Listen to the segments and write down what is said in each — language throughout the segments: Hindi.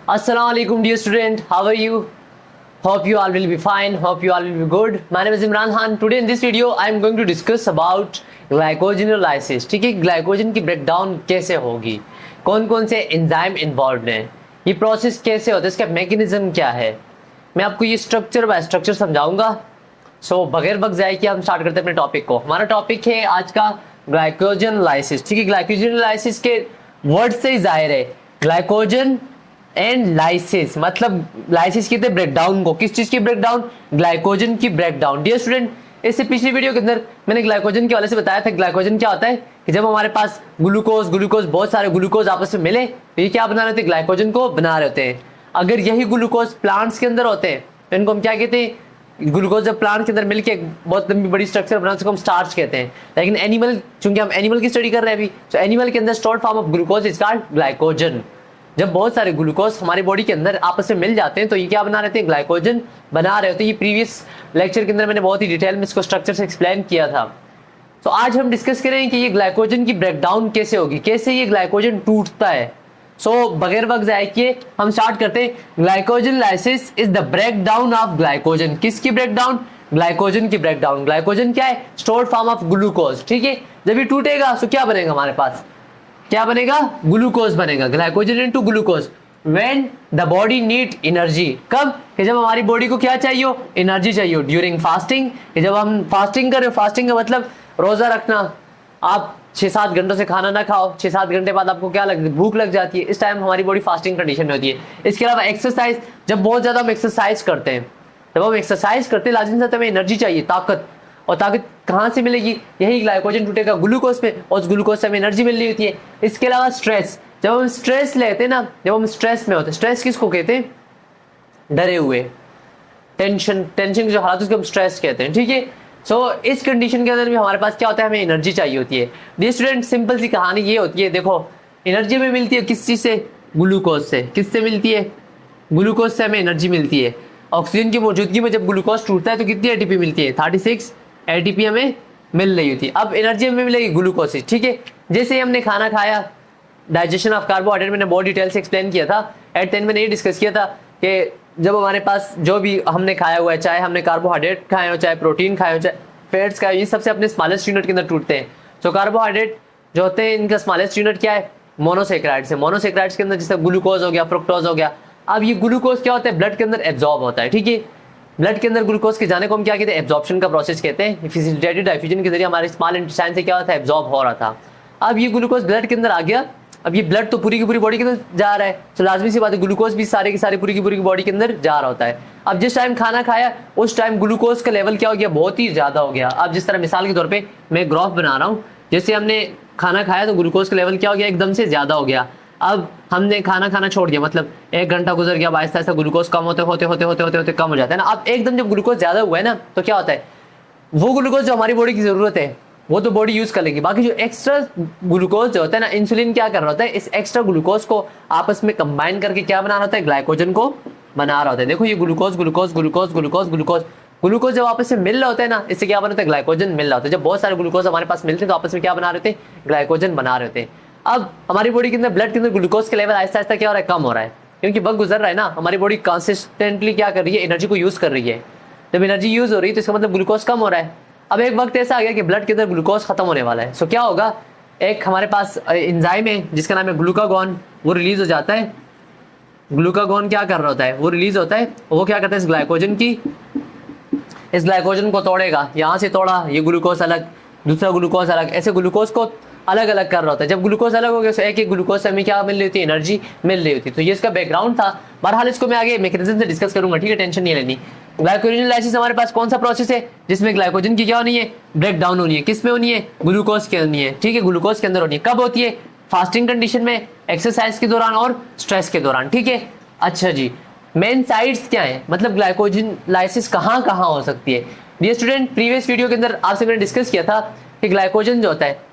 Assalamualaikum dear student, how are you? Hope you all will be fine, hope you all will be good. My name is Imran Khan. Today in this video I am going to discuss about glycogenolysis. ठीक है, ग्लाइकोजन की ब्रेकडाउन कैसे होगी, कौन कौन से एंजाइम इन्वॉल्व हैं, ये प्रोसेस कैसे होता है, इसका मैकेनिज्म क्या है, मैं आपको ये स्ट्रक्चर बाय स्ट्रक्चर समझाऊंगा। सो बगैर वक्त जाए कि हम स्टार्ट करते हैं अपने टॉपिक को। हमारा टॉपिक है आज का ग्लाइकोजनलाइसिस। ठीक है, ग्लाइकोजनलाइसिस के वर्ड से ही जाहिर है ग्लाइकोजन एंड लाइसिस, मतलब लाइसिस कहते हैं ब्रेकडाउन को। किस चीज की ब्रेकडाउन? ग्लाइकोजन की ब्रेकडाउन। डियर स्टूडेंट, इससे पिछली वीडियो के अंदर मैंने ग्लाइकोजन के वाले से बताया था ग्लाइकोजन क्या होता है कि जब हमारे पास ग्लूकोज बहुत सारे ग्लूकोज आपस में मिले तो ये क्या बना रहे थे? ग्लाइकोजन को बना रहे होते हैं। अगर यही ग्लूकोज प्लांट्स के अंदर होते हैं तो इनको हम क्या कहते हैं? ग्लूकोज जब प्लांट के अंदर मिलके बहुत लंबी बड़ी स्ट्रक्चर बना उसको हम स्टार्च कहते हैं। लेकिन एनिमल, चूंकि हम एनिमल की स्टडी कर रहे हैं अभी, तो एनिमल के अंदर stored form of glucose is called glycogen. जब बहुत सारे ग्लूकोज हमारी बॉडी के अंदर आपस में मिल जाते हैं तो ये क्या बना रहे थे? ग्लाइकोजन बना रहे होते हैं। ये प्रीवियस लेक्चर के अंदर मैंने बहुत ही डिटेल में इसको स्ट्रक्चर से एक्सप्लेन किया था। तो आज हम डिस्कस करें कि ये ग्लाइकोजन की ब्रेकडाउन कैसे होगी, कैसे ये ग्लाइकोजन टूटता है। सो बगैर वक्त जाए किए हम स्टार्ट करते हैं। Glycogen lysis is the breakdown of glycogen. किसकी ब्रेकडाउन? ग्लाइकोजन की ब्रेकडाउन। ग्लाइकोजन क्या है? Stored form of glucose. ठीक है, जब ये टूटेगा तो क्या बनेगा हमारे पास? क्या बनेगा? ग्लूकोज बनेगा। Glycogen into glucose. When the body need energy, कब? कि जब हमारी बॉडी को क्या चाहिए? एनर्जी चाहिए। ड्यूरिंग फास्टिंग, जब हम फास्टिंग करें, फास्टिंग का मतलब रोजा रखना। आप 6-7 घंटों से खाना ना खाओ, 6-7 घंटे बाद आपको क्या लगती है? भूख लग जाती है। इस टाइम हमारी बॉडी फास्टिंग कंडीशन में होती है। इसके अलावा एक्सरसाइज, जब बहुत ज्यादा हम एक्सरसाइज करते हैं, जब हम एक्सरसाइज करते हैं लाजिम से हमें एनर्जी चाहिए, ताकत। और ताकत कहाँ से मिलेगी? यही ग्लाइकोजन टूटेगा ग्लूकोज पे, और उस ग्लूकोज से हमें एनर्जी मिल रही होती है। इसके अलावा स्ट्रेस, जब हम स्ट्रेस लेते हैं ना, जब हम स्ट्रेस में होते हैं, स्ट्रेस किसको कहते हैं? डरे हुए, टेंशन की जो हालत उसको हम स्ट्रेस कहते हैं। ठीक है, सो इस कंडीशन के अंदर भी हमारे पास क्या होता है? हमें एनर्जी चाहिए होती है। डियर स्टूडेंट, सिंपल सी कहानी ये होती है, देखो एनर्जी में मिलती है किस चीज से? ग्लूकोज से। किससे मिलती है? ग्लूकोज से हमें एनर्जी मिलती है। ऑक्सीजन की मौजूदगी में जब ग्लूकोज टूटता है तो कितनी एटीपी मिलती है? 36 एटीपी हमें मिल रही होती है। अब एनर्जी हमें मिलेगी ग्लूकोज से। ठीक है, जैसे हमने खाना खाया, डाइजेशन ऑफ कार्बोहाइड्रेट मैंने बहुत डिटेल से एक्सप्लेन किया था। एट 10 मैंने ये डिस्कस किया था कि जब हमारे पास जो भी हमने खाया हुआ है, चाहे हमने कार्बोहाइड्रेट खाए हो, चाहे प्रोटीन खाए हो, चाहे फैट्स खाए हो, ये सबसे अपने स्मॉलेस्ट यूनिट के अंदर टूटते हैं। तो कार्बोहाइड्रेट जो होते हैं इनका स्मॉलेस्ट यूनिट क्या है? मोनोसेक्राइड्स है। मोनोसेक्राइड्स के अंदर जैसे ग्लूकोज हो गया, फ्रुक्टोज हो गया। अब ये ग्लूकोज क्या होता है? ब्लड के अंदर एब्जॉर्ब होता है। ठीक है, ब्लड के अंदर ग्लूकोज के जाने को हम क्या कहते हैं? एब्जॉर्प्शन का प्रोसेस कहते हैं। फैसिलिटेटेड डाइफ्यूजन के जरिए हमारे स्मॉल इंटेस्टाइन से क्या होता है? एब्जॉर्ब हो रहा था। अब ये ग्लूकोज ब्लड के अंदर आ गया। अब ये ब्लड तो पूरी की पूरी बॉडी के अंदर जा रहा है, तो लाजमी सी बात है ग्लूकोज भी सारे की सारी पूरी की पूरी बॉडी के अंदर जा रहा होता है। अब जिस टाइम खाना खाया उस टाइम ग्लूकोज का लेवल क्या हो गया? बहुत ही ज्यादा हो गया। अब जिस तरह मिसाल के तौर पे मैं ग्राफ बना रहा हूँ, जैसे हमने खाना खाया तो ग्लूकोज का लेवल क्या हो गया? एकदम से ज्यादा हो गया। अब हमने खाना खाना छोड़ दिया, मतलब 1 घंटा गुजर गया, आहिस्ता आहिस्ता ग्लूकोज कम होते होते होते होते होते होते कम हो जाता है ना। अब एकदम जब ग्लूकोज ज्यादा हुआ है ना, तो क्या होता है? वो ग्लूकोज जो हमारी बॉडी की जरूरत है वो तो बॉडी यूज कर लेगी, बाकी जो एक्स्ट्रा ग्लूकोज जो होता है ना, इंसुलिन क्या कर रहा होता है? इस एक्स्ट्रा ग्लूकोज को आपस में कंबाइन करके क्या बना रहा होता है? ग्लाइकोजन को बना रहा होता है। देखो ये glucose glucose glucose glucose glucose glucose जब आपस में मिल रहा होता है ना, इससे क्या बना होता है? ग्लाइकोजन मिल रहा होता है। जब बहुत सारे ग्लूकोज हमारे पास मिलते हैं तो आपस में क्या बना रहे थे? ग्लाइकोजन बना रहे थे। अब हमारी बॉडी के अंदर ब्लड के अंदर ग्लूकोज का लेवल आहिस्ता आहिस्ता क्या हो रहा है? कम हो रहा है, क्योंकि वक्त गुजर रहा है ना। हमारी बॉडी कंसिस्टेंटली क्या कर रही है? एनर्जी को यूज कर रही है। जब एनर्जी यूज हो रही है तो इसका मतलब ग्लूकोज कम हो रहा है। अब एक वक्त ऐसा आ गया कि ब्लड के अंदर ग्लूकोज खत्म होने वाला है। सो क्या होगा? एक हमारे पास एंजाइम है जिसका नाम है ग्लूकागॉन, वो रिलीज हो जाता है। ग्लूकागॉन क्या कर रहा होता है? वो रिलीज होता है, वो क्या करता है? इस ग्लाइकोजन को तोड़ेगा। यहाँ से तोड़ा, ये ग्लूकोज अलग, दूसरा ग्लूकोज अलग, ऐसे ग्लूकोज को अलग अलग कर रहा होता है। जब ग्लूकोज अलग हो गया तो एक एक ग्लूकोज से हमें क्या मिल रही होती है? एनर्जी मिल रही होती है। तो ये इसका बैकग्राउंड था। बहरहाल इसको मैं आगे मैकेनिज्म से डिस्कस करूंगा। ठीक है, टेंशन नहीं लेनी। ग्लाइकोजनलाइसिस हमारे पास कौन सा प्रोसेस है जिसमें ग्लाइकोजन की क्या होनी है? ब्रेकडाउन होनी है। किस में होनी है? ग्लूकोज के होनी है। ठीक है, ग्लूकोज के अंदर होनी है। कब होती है? फास्टिंग कंडीशन में, एक्सरसाइज के दौरान और स्ट्रेस के दौरान। ठीक है, अच्छा जी, मेन साइट्स क्या है? मतलब ग्लाइकोजनलाइसिस कहाँ कहाँ हो सकती है? डियर स्टूडेंट, प्रीवियस वीडियो के अंदर आपसे मैंने डिस्कस किया था कि ग्लाइकोजन जो होता है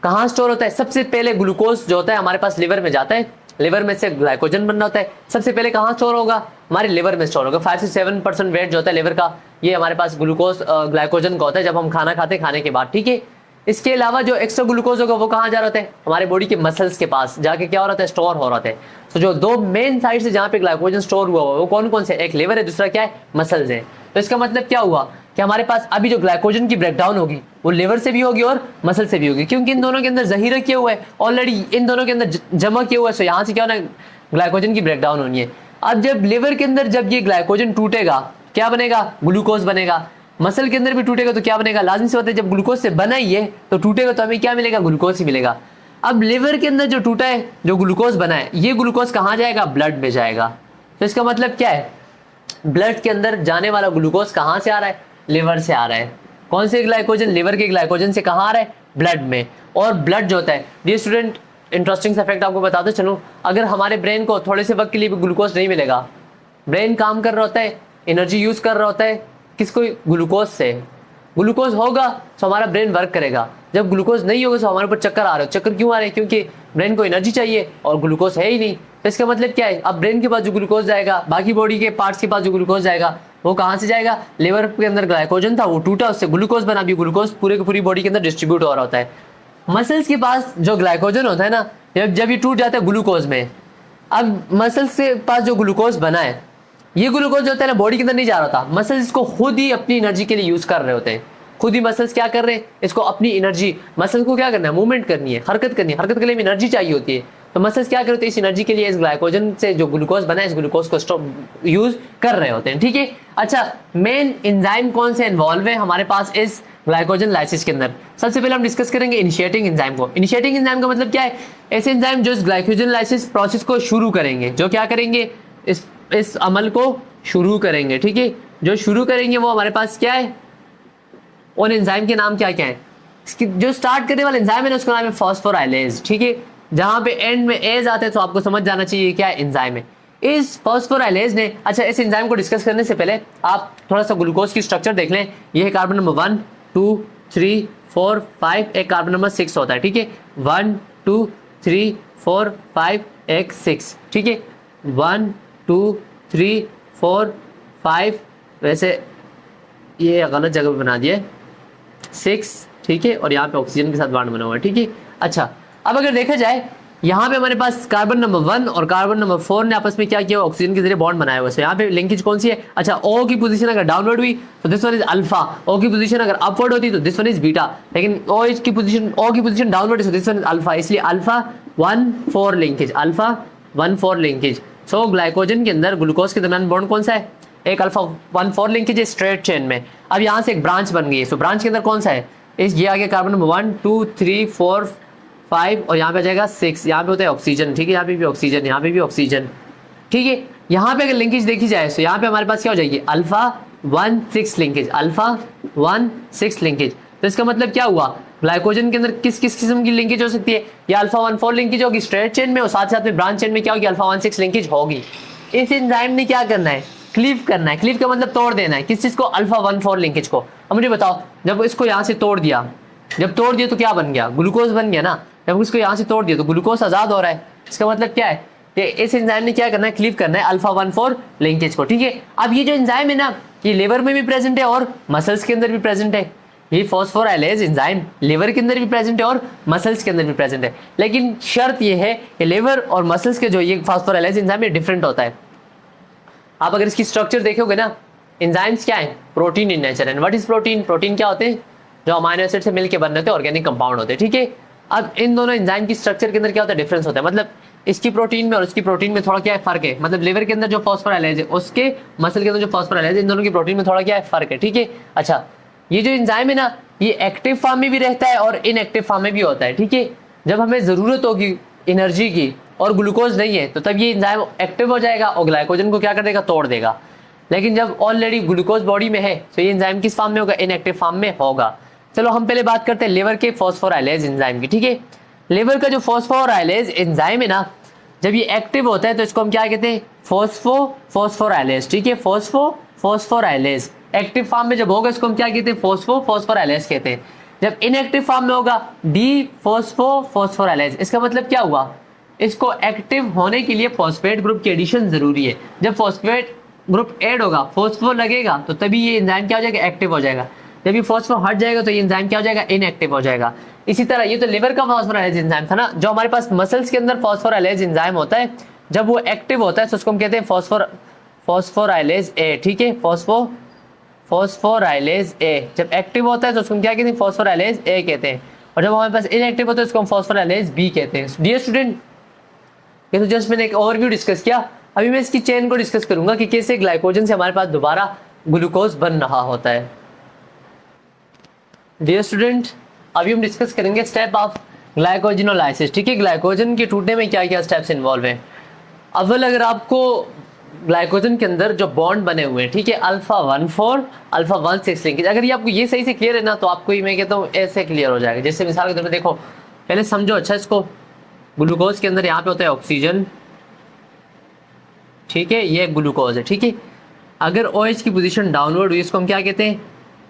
कहाँ स्टोर होता है? सबसे पहले ग्लूकोज जो होता है हमारे पास लिवर में जाता है, लिवर में से ग्लाइकोजन बनना होता है। सबसे पहले कहाँ स्टोर होगा? हमारे लिवर में स्टोर होगा। 5 से 7% वेट जो होता है लिवर का, ये हमारे पास ग्लूकोज ग्लाइकोजन का होता है जब हम खाना खाते हैं, खाने के बाद। ठीक है, इसके अलावा जो एक्स्ट्रा ग्लूकोज होगा वो कहाँ जा रहा है, हमारे बॉडी के मसल्स के पास जाके क्या हो रहा है, स्टोर हो रहा है। तो जो दो मेन साइड से जहाँ पे ग्लाइकोजन स्टोर हुआ वो कौन कौन से, एक लिवर है, दूसरा क्या है, मसल्स है। तो इसका मतलब क्या हुआ कि हमारे पास अभी जो ग्लाइकोजन की ब्रेकडाउन होगी वो लिवर से भी होगी और मसल से भी होगी, क्योंकि इन दोनों के अंदर जहीरा किया हुआ है ऑलरेडी, इन दोनों के अंदर जमा किया हुआ है। सो यहाँ से क्या होना, ग्लाइकोजन की ब्रेकडाउन होनी है। अब जब लिवर के अंदर जब ये ग्लाइकोजन टूटेगा क्या बनेगा, ग्लूकोज बनेगा। मसल के अंदर भी टूटेगा तो क्या बनेगा, लाजिम से होता है जब ग्लूकोज से बना ही है तो टूटेगा तो हमें क्या मिलेगा, ग्लूकोज ही मिलेगा। अब लिवर के अंदर जो टूटा है, जो ग्लूकोज बना है, ये ग्लूकोज कहाँ जाएगा, ब्लड में जाएगा। तो इसका मतलब क्या है, ब्लड के अंदर जाने वाला ग्लूकोज कहाँ से आ रहा है, लिवर से आ रहा है। कौन से ग्लाइकोजन, लिवर के ग्लाइकोजन से कहाँ आ रहा है, ब्लड में। और ब्लड जो होता है, डियर स्टूडेंट इंटरेस्टिंग सा फैक्ट आपको बताते चलूं, अगर हमारे ब्रेन को थोड़े से वक्त के लिए भी ग्लूकोज नहीं मिलेगा, ब्रेन काम कर रहा होता है, एनर्जी यूज कर रहा होता है किसको, ग्लूकोज से। ग्लूकोज होगा तो हमारा ब्रेन वर्क करेगा, जब ग्लूकोज नहीं होगा तो हमारे ऊपर चक्कर आ रहे हो। चक्कर क्यों आ रहे हैं, क्योंकि ब्रेन को एनर्जी चाहिए और ग्लूकोज है ही नहीं। तो इसका मतलब क्या है, अब ब्रेन के पास जो ग्लूकोज जाएगा, बाकी बॉडी के पार्ट्स के पास जो ग्लूकोज जाएगा वो कहाँ से जाएगा, लिवर के अंदर ग्लाइकोजन था वो टूटा, उससे ग्लूकोज बना, भी ग्लूकोज पूरे की पूरी बॉडी के अंदर डिस्ट्रीब्यूट हो रहा होता है। मसल्स के पास जो ग्लाइकोजन होता है ना, जब ये टूट जाता है ग्लूकोज में, अब मसल्स के पास जो ग्लूकोज बना है, ये ग्लूकोज जो होता है ना बॉडी के अंदर नहीं जा रहा था, मसल्स इसको खुद ही अपनी एनर्जी के लिए यूज कर रहे होते हैं। खुद ही मसल्स क्या कर रहे हैं, इसको अपनी एनर्जी, मसल्स को क्या करना है, मूवमेंट करनी है, हरकत करनी है, हरकत के लिए एनर्जी चाहिए होती है। तो मसल्स क्या करते हैं, इस एनर्जी के लिए इस ग्लाइकोजन से जो ग्लूकोज बना है, इस ग्लूकोज को यूज कर रहे होते हैं। ठीक है, अच्छा मेन एंजाइम कौन से इन्वॉल्व है हमारे पास इस ग्लाइकोजन लाइसिस के अंदर। सबसे पहले हम डिस्कस करेंगे इनिशिएटिंग एंजाइम को। इनिशिएटिंग एंजाइम का मतलब क्या है, ऐसे एंजाइम जो इस ग्लाइकोजन लाइसिस प्रोसेस को शुरू करेंगे, जो क्या करेंगे, इस अमल को शुरू करेंगे। ठीक है, जो शुरू करेंगे वो हमारे पास क्या है, उन एंजाइम के नाम क्या क्या है, इसकी जो स्टार्ट करने वाला एंजाइम है ना उसका नाम है फॉस्फोराइलेज। ठीक है, जहां पे एंड में एज आते हैं तो आपको समझ जाना चाहिए क्या एंजाइम है इस फॉस्फोराइलेज ने। अच्छा, इस एंजाइम को डिस्कस करने से पहले आप थोड़ा सा ग्लूकोज की स्ट्रक्चर देख लें। ये है कार्बन नंबर 1 2 3 4 5, एक कार्बन नंबर 6 होता है। ठीक है, 1 2 3 4 5 एक 6। ठीक है, 1 2 3 4 5, वैसे ये गलत जगह पे बना दिया 6। ठीक है, और यहाँ पे ऑक्सीजन के साथ बॉन्ड बना हुआ है। ठीक है, अच्छा अब अगर देखा जाए यहाँ पे हमारे पास कार्बन नंबर 1 और कार्बन नंबर 4 ने आपस में क्या किया, ऑक्सीजन के जरिए बॉन्ड बनाया हुआ है। यहाँ पे लिंकेज कौन सी है, अच्छा ओ की पोजीशन अगर डाउनवर्ड हुई तो दिस वन इज अल्फा, ओ की पोजीशन अगर अपवर्ड होती तो दिस वन इज बीटा, लेकिन ओ की पोजीशन डाउनवर्ड है तो दिस वन इज अल्फा, इसलिए अल्फा 1 4 लिंकेज, अल्फा 1 4 लिंकेज। सो ग्लाइकोजन के अंदर ग्लूकोज के दरमियान बॉन्ड कौन सा है, एक अल्फा 1 4 लिंकेज है स्ट्रेट चेन में। अब यहाँ से एक ब्रांच बन गई है, सो ब्रांच के अंदर कौन सा है, ये आगे कार्बन नंबर 1 2 3 4 5 और यहाँ पे आ जाएगा 6, यहाँ पे होता है ऑक्सीजन। ठीक है, यहाँ पे भी ऑक्सीजन, यहाँ पे भी ऑक्सीजन। ठीक है, यहाँ पे अगर लिंकेज देखी जाए तो यहाँ पे हमारे पास क्या हो जाएगी, अल्फा 1 6 लिंकेज, अल्फा 1 6 लिंकेज। तो इसका मतलब क्या हुआ, ग्लाइकोजन के अंदर किस किस किस्म की लिंकेज हो सकती है, या अल्फा 1 4 लिंकेज होगी स्ट्रेट चेन में और साथ साथ में ब्रांच चेन में क्या होगी, अल्फा 1 6 लिंकेज होगी। इस एंजाइम ने क्या करना है, क्लीव करना है। क्लीव का मतलब तोड़ देना है, किस चीज को, अल्फा 1 4 लिंकेज को। अब मुझे बताओ, जब इसको यहाँ से तोड़ दिया, जब तोड़ दिया तो क्या बन गया, ग्लूकोज बन गया ना। जब इसको यहाँ से तोड़ दिया तो ग्लूकोज आजाद हो रहा है। इसका मतलब क्या है कि इस एंजाइम ने क्या करना है, क्लीव करना है अल्फा 1 4 लिंकेज को। ठीक है, अब ये जो एंजाइम है ना, ये लिवर में भी प्रेजेंट है और मसल्स के अंदर भी प्रेजेंट है। ये फॉस्फोराइलेज एंजाइम लिवर के अंदर भी प्रेजेंट है और मसल्स के अंदर भी प्रेजेंट है, लेकिन शर्त ये है कि लिवर और मसल्स के जो ये फॉस्फोराइलेज एंजाइम है डिफरेंट होता है। आप अगर इसकी स्ट्रक्चर देखोगे ना, एंजाइम्स क्या है, protein in nature. And what is protein, protein क्या होते हैं, जो अमाइनो एसिड से मिलकर बन रहे थे ऑर्गेनिक कंपाउंड होते हैं। ठीक है, अब इन दोनों एंजाइम की स्ट्रक्चर के अंदर क्या होता है, डिफरेंस होता है। मतलब इसकी प्रोटीन में और इसकी प्रोटीन में थोड़ा क्या है, फर्क है। मतलब लिवर के अंदर जो फॉस्फोराइलेज है, उसके मसल के अंदर जो फॉस्फोराइलेज है, इन दोनों की प्रोटीन में थोड़ा क्या है, फर्क है। ठीक है, अच्छा ये जो एंजाइम है ना, ये एक्टिव फॉर्म में भी रहता है और इनएक्टिव फॉर्म में भी होता है। ठीक है, जब हमें जरूरत होगी एनर्जी की और ग्लूकोज नहीं है तो तब ये एंजाइम एक्टिव हो जाएगा और ग्लाइकोजन को क्या कर देगा, तोड़ देगा। लेकिन जब ऑलरेडी ग्लूकोज बॉडी में है तो ये एंजाइम किस फॉर्म में होगा, इनएक्टिव फॉर्म में होगा। चलो हम पहले बात करते हैं लिवर के फॉस्फोराइलेज एंजाइम की। ठीक है, लिवर का जो फॉस्फोराइलेज एंजाइम है ना, जब ये एक्टिव होता है तो इसको हम क्या कहते हैं, फॉस्फोराइलेज। ठीक है, फॉस्फोराइलेज एक्टिव फॉर्म में जब होगा इसको हम क्या कहते हैं, फॉस्फोराइलेज कहते हैं। जब इनएक्टिव फॉर्म में होगा डी फॉस्फोराइलेज। इसका मतलब क्या हुआ, इसको एक्टिव होने के लिए फॉस्फेट ग्रुप की एडिशन जरूरी है। जब फॉस्फेट ग्रुप ऐड होगा, फॉस्फो लगेगा तो तभी ये एंजाइम क्या हो जाएगा, एक्टिव हो जाएगा। जब ये फॉस्फो हट जाएगा तो ये एंजाइम क्या हो जाएगा, इनएक्टिव हो जाएगा। इसी तरह ये तो लिवर का फॉस्फोराइलेज एंजाइम था ना, जो हमारे पास मसल्स के अंदर फॉस्फोराइलेज एंजाइम होता है, जब वो एक्टिव होता है तो उसको हम कहते हैं फॉस्फोराइलेज ए, ठीक है, फॉस्फोराइलेज ए जब एक्टिव होता है तो उसको हम क्या कहते हैं, फॉस्फोराइलेज ए कहते हैं, और जब हमारे पास इनएक्टिव होता है उसको हम फॉस्फोराइलेज बी कहते हैं। डियर स्टूडेंट, ये तो जस्ट मैंने एक ओवरव्यू डिस्कस किया, अभी मैं इसकी चेन को डिस्कस करूंगा कि कैसे ग्लाइकोजन से हमारे पास दोबारा ग्लूकोज बन रहा होता है। डियर स्टूडेंट, अभी हम डिस्कस करेंगे स्टेप ऑफ ग्लाइकोजिनोलाइसिस, ठीक है, ग्लाइकोजन के टूटने में क्या क्या स्टेप्स इन्वॉल्व हैं। अव्वल अगर आपको ग्लाइकोजन के अंदर जो बॉन्ड बने हुए हैं, ठीक है, अल्फा 1,4 अल्फा 1,6 लिंकेज, अगर ये आपको ये सही से क्लियर है ना तो आपको ही मैं कहता हूँ ऐसे क्लियर हो जाएगा। जैसे मिसाल के तौर पर देखो, पहले समझो अच्छा इसको, ग्लूकोज के अंदर यहाँ पे होता है ऑक्सीजन, ठीक है, ये ग्लूकोज है, ठीक है, अगर OH की पोजीशन डाउनवर्ड हुई इसको हम क्या कहते हैं,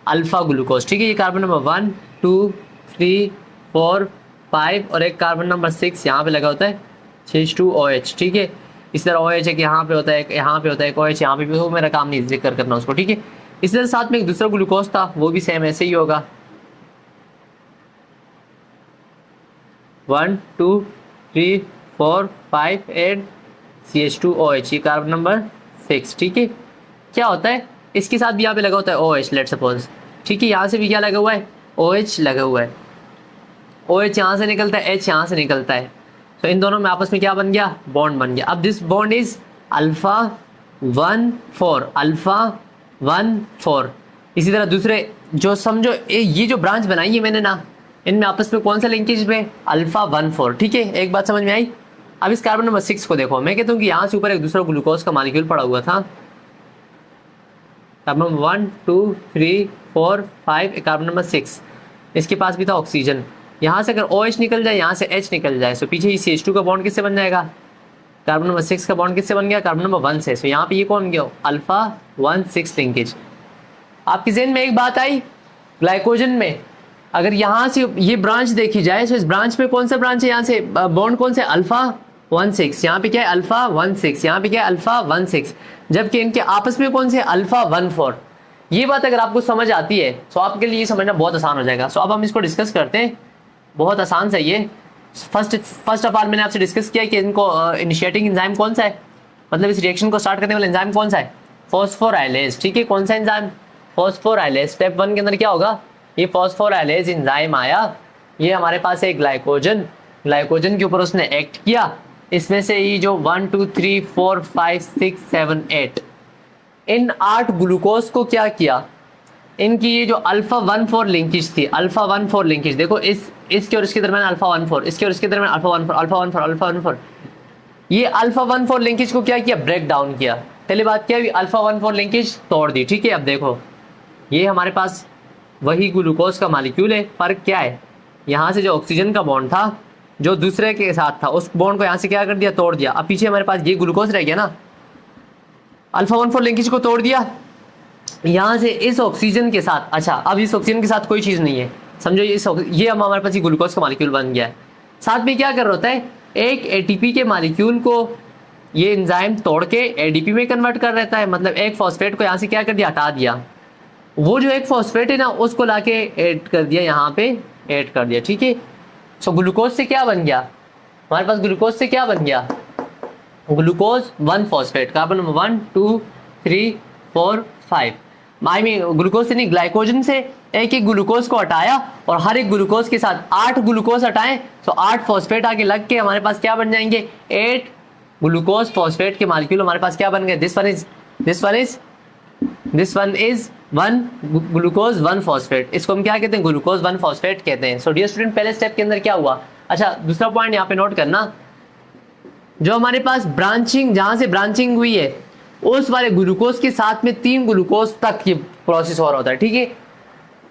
अल्फा ग्लूकोज, ठीक है, ये कार्बन नंबर 1 2 3 4 5 और एक कार्बन नंबर 6 यहाँ पे लगा होता है, H2OH, ठीक है। इस तरह OH है कि यहाँ पे होता है, यहाँ पे होता है, OH यहाँ पे भी, वो मेरा काम नहीं जिक्र करना उसको, ठीक है। इस तरह साथ में एक दूसरा ग्लूकोज था, वो भी सेम ऐसे ही होगा, 1 2 3 4 5 8 CH2OH, ये कार्बन नंबर 6, ठीक है। क्या होता है, इसके साथ भी यहाँ पे लगा होता है OH, लेट सपोज, ठीक है, यहाँ से भी क्या लगा हुआ है, OH लगा हुआ है, OH यहाँ से निकलता है, H यहाँ से निकलता है, तो इन दोनों में आपस में क्या बन गया, बॉन्ड बन गया। अब this bond is alpha 1,4 alpha 1,4। इसी तरह दूसरे जो समझो ये जो ब्रांच बनाई है मैंने ना, इनमें आपस में कौन सा लिंकेज में, अल्फा 1,4, ठीक है, एक बात समझ में आई। अब इस कार्बन नंबर 6 को देखो, मैं कहता हूँ कि यहाँ से ऊपर एक दूसरा ग्लूकोज का मॉलिक्यूल पड़ा हुआ था, कार्बन नंबर 1 2 3 4 5 कार्बन नंबर 6, इसके पास भी था ऑक्सीजन, यहाँ से अगर OH निकल जाए, यहाँ से H निकल जाए, तो पीछे ही CH2 का बॉन्ड किससे बन जाएगा, कार्बन नंबर 6 का बॉन्ड किससे बन गया, कार्बन नंबर 1 से, तो यहाँ पे ये कौन गया, अल्फा 1,6 लिंकेज। आपके ज़हन में एक बात आई, ग्लाइकोजन में अगर यहाँ से ये ब्रांच देखी जाए तो इस ब्रांच में कौन सा ब्रांच है, यहाँ से बॉन्ड कौन से, अल्फा 1,6, यहाँ पे क्या है, अल्फा 1,6, यहाँ पे क्या है, अल्फा 1,6, जबकि इनके आपस में कौन से, अल्फा 1,4। ये बात अगर आपको समझ आती है तो आपके लिए समझना बहुत आसान हो जाएगा। सो अब हम इसको डिस्कस करते हैं, बहुत आसान सा ये। फर्स्ट ऑफ ऑल मैंने आपसे डिस्कस किया कि इनको इनिशिएटिंग एंजाइम कौन सा है, मतलब इस रिएक्शन को स्टार्ट करने वाला एंजाइम कौन सा है, फॉस्फोराइलेज, ठीक है, कौन सा एंजाइम, फॉस्फोराइलेज। स्टेप 1 के अंदर क्या होगा, ये फॉस्फोराइलेज एंजाइम आया, ये हमारे पास है ग्लाइकोजन के ऊपर उसने एक्ट किया, इसमें से ये जो 1 2 3 4 5 6 7 8 इन 8 ग्लूकोज को क्या किया, इनकी ये जो अल्फा 1,4 लिंकेज थी, अल्फा 1,4 लिंकेज देखो, इसके और इसके दरमियान अल्फा 1,4, इसके और इसके दरमियान अल्फा 1,4 अल्फा 1,4 अल्फा 1,4, ये अल्फा 1,4 लिंकेज को क्या किया, ब्रेक डाउन किया। पहले बात क्या हुई, अल्फा 1,4 लिंकेज तोड़ दी, ठीक है। अब देखो ये हमारे पास वही ग्लूकोज का मॉलिक्यूल है, फर्क क्या है, यहाँ से जो ऑक्सीजन का बॉन्ड था जो दूसरे के साथ था, उस बॉन्ड को यहाँ से क्या कर दिया, तोड़ दिया। अब पीछे हमारे पास ये ग्लूकोज रह गया ना, अल्फा 1,4 लिंकेज को तोड़ दिया, यहाँ से इस ऑक्सीजन के साथ, अच्छा अब इस ऑक्सीजन के साथ कोई चीज़ नहीं है, समझो ये हम हमारे पास ये ग्लूकोज का मॉलिक्यूल बन गया है। साथ में क्या कर रहा होता है, एक ATP के मॉलिक्यूल को ये एंजाइम तोड़ के ADP में कन्वर्ट कर रहता है, मतलब एक फॉस्फेट को यहाँ से क्या कर दिया, हटा दिया, वो जो एक फॉस्फेट है ना उसको लाके ऐड कर दिया, यहाँ पे ऐड कर दिया, ठीक है। सो ग्लूकोज से क्या बन गया, हमारे पास ग्लूकोज से क्या बन गया, glucose 1 phosphate, carbon number 1 2 3 4 5, I mean glucose से नहीं, ग्लाइकोजन से एक एक ग्लूकोज को हटाया और हर एक ग्लूकोज के साथ 8 ग्लूकोज हटाएं तो 8 फॉस्फेट आगे लग के हमारे पास क्या बन जाएंगे, 8 ग्लूकोज फॉस्फेट के मॉलिक्यूल हमारे पास क्या बन गए, this one is 1 glucose 1 phosphate, इसको हम क्या कहते हैं, ग्लूकोज 1 फॉस्फेट कहते हैं। सो डियर स्टूडेंट, पहले स्टेप के अंदर क्या हुआ, अच्छा दूसरा पॉइंट यहाँ पे नोट करना, जो हमारे पास ब्रांचिंग, जहां से ब्रांचिंग हुई है उस वाले ग्लूकोज के साथ में 3 ग्लूकोज तक ये प्रोसेस हो रहा होता है, ठीक है।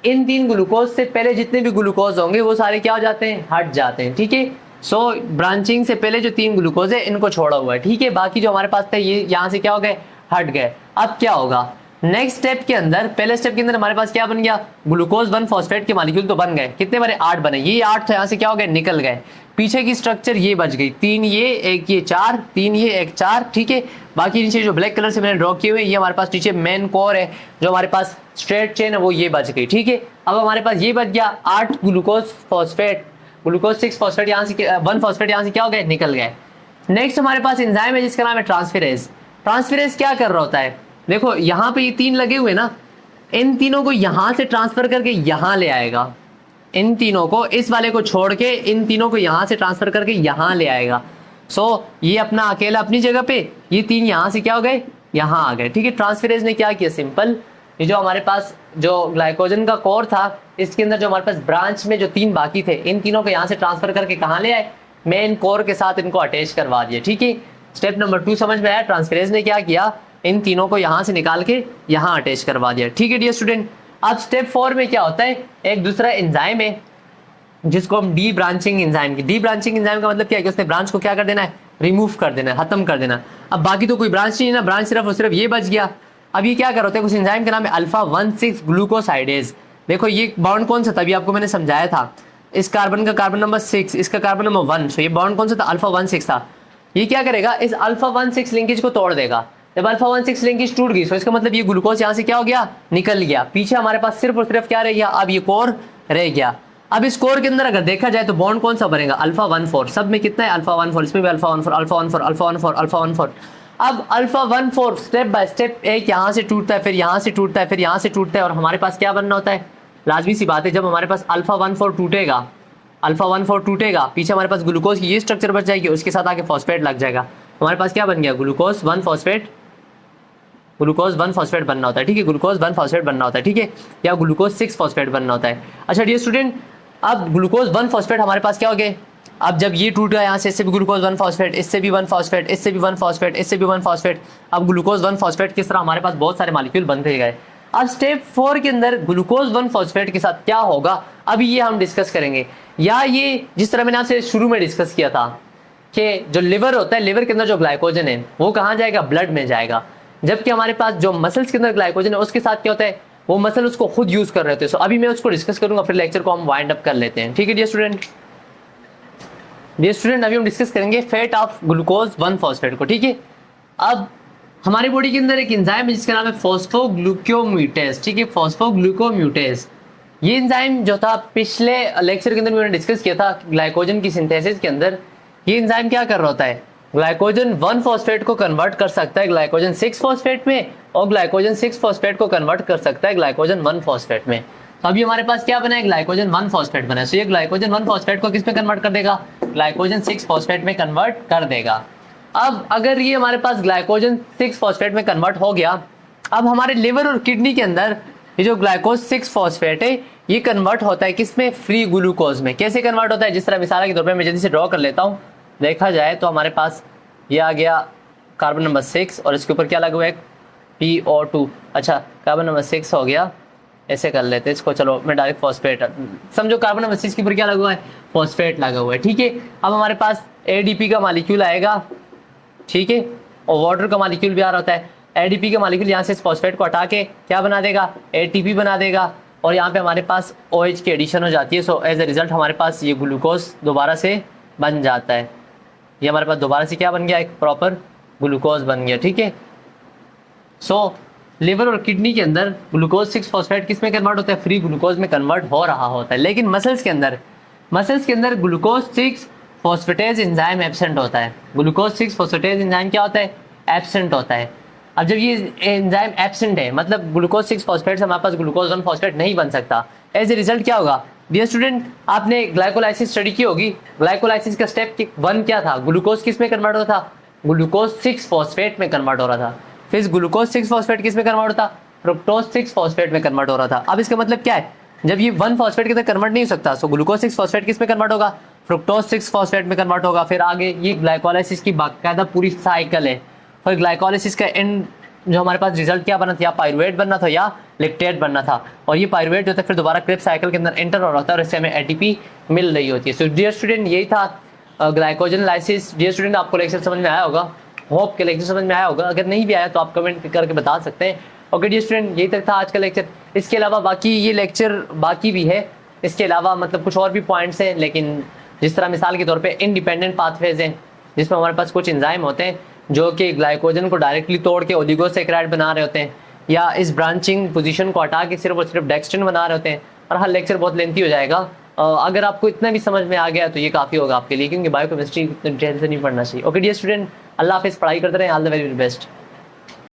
इन 3 ग्लूकोज से पहले जितने भी ग्लूकोज होंगे वो सारे क्या हो जाते हैं, हट जाते हैं, ठीक है। सो ब्रांचिंग से पहले जो 3 ग्लूकोज है इनको छोड़ा हुआ है, ठीक है, बाकी जो हमारे पास थे ये यहाँ से क्या हो गए, हट गए। अब क्या होगा, नेक्स्ट स्टेप के अंदर, पहले स्टेप के अंदर हमारे पास क्या बन गया, ग्लूकोज 1 फॉस्फेट के मॉलिक्यूल तो बन गए, कितने बने, 8 बने, ये 8 तो यहाँ से क्या हो गए, निकल गए। पीछे की स्ट्रक्चर ये बच गई, 3 ये 1 ये 4, 3 ये 1 4, ठीक है। बाकी नीचे जो ब्लैक कलर से मैंने ड्रॉ किए हुए ये हमारे पास नीचे मेन कोर है, जो हमारे पास स्ट्रेट चेन है वो ये बच गई, ठीक है। अब हमारे पास ये बच गया 8 ग्लूकोज फॉस्फेट, ग्लूकोज 6 फॉस्फेट यहाँ से 1 फॉस्फेट यहाँ से क्या हो गए, निकल गए। नेक्स्ट हमारे पास एंजाइम है जिसका नाम है ट्रांसफेरेज। ट्रांसफेरेज क्या कर रहा होता है, देखो यहाँ पे ये 3 लगे हुए ना, इन तीनों को यहाँ से ट्रांसफर करके यहाँ ले आएगा, इन तीनों को, इस वाले को छोड़ के इन तीनों को यहाँ से ट्रांसफर करके यहाँ ले आएगा। ये अपना अकेला अपनी जगह पे, ये 3 यहाँ से क्या हो गए, यहाँ आ गए, ठीक है। ट्रांसफेरेज ने क्या किया, सिंपल, ये जो हमारे पास जो ग्लाइकोजन का कोर था इसके अंदर जो हमारे पास ब्रांच में जो 3 बाकी थे, इन तीनों को यहाँ से ट्रांसफर करके कहाँ ले आए, मेन कोर के साथ इनको अटैच करवा दिया, ठीक है। स्टेप नंबर 2 समझ में आया। ट्रांसफेरेज ने क्या किया, इन तीनों को यहाँ से निकाल के यहाँ अटैच करवा दिया, ठीक है डियर स्टूडेंट। अब स्टेप 4 में क्या होता है, एक दूसरा एंजाइम है जिसको हम डी ब्रांचिंग एंजाइम की, डी ब्रांचिंग एंजाइम का मतलब क्या है कि उसने ब्रांच को क्या कर देना है, रिमूव कर देना है, खत्म कर देना। अब बाकी तो कोई ब्रांच नहीं है ना, ब्रांच सिर्फ और सिर्फ ये बच गया। अब ये क्या कर होता है, उस एंजाइम का नाम है अल्फा 1,6 ग्लूकोसाइडेज। देखो ये बॉन्ड कौन सा था, अभी आपको मैंने समझाया था, इस कार्बन का कार्बन नंबर 6, इसका कार्बन नंबर 1, सो ये बॉन्ड कौन सा था, अल्फा 1,6 था। ये क्या करेगा, इस अल्फा 1,6 लिंकेज को तोड़ देगा। जब अल्फा 1,6 लिंकेज टूट गई तो इसका मतलब ये ग्लूकोज यहाँ से क्या हो गया, निकल गया। पीछे हमारे पास सिर्फ और सिर्फ क्या रह गया, अब ये कोर रह गया। अब इस कोर के अंदर अगर देखा जाए तो बॉन्ड कौन सा बनेगा, अल्फा 1,4, सब में कितना है, अल्फा 1,4, इसमें भी अल्फा 1,4, अल्फा 1,4, अल्फा 1,4, अल्फा 1,4। अब अल्फा 1,4 स्टेप बाय स्टेप एक यहाँ से टूटता है, फिर यहाँ से टूटता है, फिर यहाँ से टूटता है, और हमारे पास क्या बनना होता है, लाजमी सी बात है, जब हमारे पास अल्फा 1,4 टूटेगा, अल्फा 1,4 टूटेगा, पीछे हमारे पास ग्लूकोज की ये स्ट्रक्चर बच जाएगी, उसके साथ आके फॉस्फेट लग जाएगा, हमारे पास क्या बन गया, ग्लूकोज 1 फॉस्फेट, ग्लूकोज 1 फॉस्फेट बनना होता है, ठीक है, ग्लूकोज 1 फॉस्फेट बनना होता है, ठीक है, या ग्लूकोज 6 फॉस्फेट बनना होता है। अच्छा डियर स्टूडेंट, अब ग्लूकोज 1 फॉस्फेट हमारे पास क्या हो गए, अब जब ये टूट गया यहाँ से, इससे भी ग्लूकोज 1 फॉस्फेट, इससे भी 1 फॉस्फेट, इससे भी 1 फॉस्फेट, इससे भी 1 फॉस्फेट, अब ग्लूकोज 1 फॉस्फेट किस तरह हमारे पास बहुत सारे मॉलिक्यूल बनते गए। अब स्टेप 4 के अंदर ग्लूकोज 1 फॉस्फेट के साथ क्या होगा, अभी ये हम डिस्कस करेंगे। या ये जिस तरह मैंने आपसे शुरू में डिस्कस किया था कि जो लिवर होता है, लिवर के अंदर जो ग्लाइकोजन है वो कहाँ जाएगा, ब्लड में जाएगा, जबकि हमारे पास जो मसल्स के अंदर ग्लाइकोजन है उसके साथ क्या होता है, वो मसल उसको खुद यूज कर रहे होते हैं। सो अभी मैं उसको डिस्कस करूंगा, फिर लेक्चर को हम वाइंड अप कर लेते हैं, ठीक है डियर स्टूडेंट। डियर स्टूडेंट अभी हम डिस्कस करेंगे फैट ऑफ ग्लूकोज 1 फॉस्फेट को, ठीक है। अब हमारी बॉडी के अंदर एक एंजाइम है जिसका नाम है फॉस्फोग्लूकोम्यूटेज, ठीक है, फॉस्फोग्लूकोम्यूटेज। ये एंजाइम जो था पिछले लेक्चर के अंदर मैंने डिस्कस किया था ग्लाइकोजन की सिंथेसिस के अंदर, ये एंजाइम क्या कर रहा होता है, ग्लाइकोजन 1 फॉस्फेट को कन्वर्ट कर सकता है ग्लाइकोजन 6 फॉस्फेट में, और ग्लाइकोजन 6 फॉस्फेट को कन्वर्ट कर सकता है ग्लाइकोजन 1 फॉस्फेट में। तो अभी हमारे पास क्या बना है, ग्लाइकोजन 1 फॉस्फेट बना है। तो ये ग्लाइकोजन 1 फॉस्फेट को किस में कन्वर्ट कर देगा, ग्लाइकोजन 6 फॉस्फेट में कन्वर्ट कर देगा। अब अगर ये हमारे पास ग्लाइकोजन 6 फॉस्फेट में कन्वर्ट हो गया, अब हमारे लिवर और किडनी के अंदर ये जो ग्लाइकोज 6 फॉस्फेट है ये कन्वर्ट होता है किसमें, फ्री ग्लूकोज में। कैसे कन्वर्ट होता है, जिस तरह मिसाल के तौर पर मैं जल्दी से ड्रॉ कर लेता हूँ। देखा जाए तो हमारे पास ये आ गया कार्बन नंबर 6 और इसके ऊपर क्या लगा हुआ है, PO2। अच्छा कार्बन नंबर 6 हो गया, ऐसे कर लेते हैं इसको, चलो मैं डायरेक्ट फॉस्फेट समझो, कार्बन नंबर 6 के ऊपर क्या लगा हुआ है, फॉस्फेट लगा हुआ है, ठीक है। अब हमारे पास ADP का मॉलिक्यूल आएगा, ठीक है, और वाटर का मॉलिक्यूल भी आ रहा होता है। ADP का मॉलिक्यूल यहाँ से इस फॉस्फेट को हटा के क्या बना देगा, ATP बना देगा, और यहाँ पे हमारे पास OH की एडिशन हो जाती है। सो एज ए रिजल्ट हमारे पास ये ग्लूकोज दोबारा से बन जाता है, ये हमारे पास दोबारा से क्या बन गया, एक प्रॉपर ग्लूकोज बन गया, ठीक है। सो लिवर और किडनी के अंदर ग्लूकोज 6 फॉस्फेट किस में कन्वर्ट होता है, फ्री ग्लूकोज में कन्वर्ट हो रहा होता है। लेकिन मसल्स के अंदर ग्लूकोज 6 फॉस्फेटेज एंजाइम एब्सेंट होता है। ग्लूकोज 6 फॉस्फेटेज एंजाइम क्या होता है, एब्सेंट होता है। अब जब ये एंजाइम एब्सेंट है, मतलब ग्लूकोज 6 फॉस्फेट से हमारे पास ग्लूकोज 1 फॉस्फेट नहीं बन सकता। एज ए रिजल्ट क्या होगा, डियर स्टूडेंट आपने ग्लाइकोलाइसिस स्टडी की होगी, ग्लाइकोलाइसिस का स्टेप 1 क्या था, ग्लूकोज किस में कन्वर्ट होता था, ग्लूकोज 6 फॉस्फेट में कन्वर्ट हो रहा था। फिर ग्लूकोज 6 फॉस्फेट किस में कन्वर्ट होता, फ्रुक्टोज 6 फॉस्फेट में कन्वर्ट हो रहा था। अब इसका मतलब क्या है, जब ये 1 फॉस्फेट के अंदर कन्वर्ट नहीं हो सकता, सो ग्लूकोज 6 फॉस्फेट किस में कन्वर्ट होगा, फ्रुक्टोज 6 फॉस्फेट में कन्वर्ट होगा। फिर आगे ये ग्लाइकोलाइसिस की बाकायदा पूरी साइकिल है। फिर ग्लाइकोलाइसिस का एंड जो हमारे पास रिजल्ट क्या बना था, या पायरुवेट बनना था या लेक्टेट बनना था, और ये पायरुवेट जो था फिर दोबारा क्रेब्स साइकिल के अंदर एंटर हो रहा था और इससे हमें ATP मिल रही होती है। सो डियर स्टूडेंट यही था ग्लाइकोजनलाइसिस। डियर स्टूडेंट आपको लेक्चर समझ में आया होगा, होप के लेक्चर समझ में आया होगा, अगर नहीं भी आया तो आप कमेंट करके बता सकते हैं। ओके डियर स्टूडेंट यही तक था आज का लेक्चर। इसके अलावा बाकी ये लेक्चर बाकी भी है, इसके अलावा मतलब कुछ और भी पॉइंट्स हैं, लेकिन जिस तरह मिसाल के तौर पे इंडिपेंडेंट पाथवेज हैं, जिसमें हमारे पास कुछ एंजाइम होते हैं जो कि ग्लाइकोजन को डायरेक्टली तोड़ के ओलिगोसैकेराइड बना रहे होते हैं, या इस ब्रांचिंग पोजीशन को हटा के सिर्फ और सिर्फ डेक्स्ट्रिन बना रहे होते हैं। और हर लेक्चर बहुत लेंथी हो जाएगा, अगर आपको इतना भी समझ में आ गया तो ये काफ़ी होगा आपके लिए, क्योंकि बायोकेमिस्ट्री इतनी डिटेल से नहीं पढ़ना चाहिए। ओके डियर स्टूडेंट, अल्लाह हाफिज़, पढ़ाई करते रहें, ऑल द वेरी बेस्ट।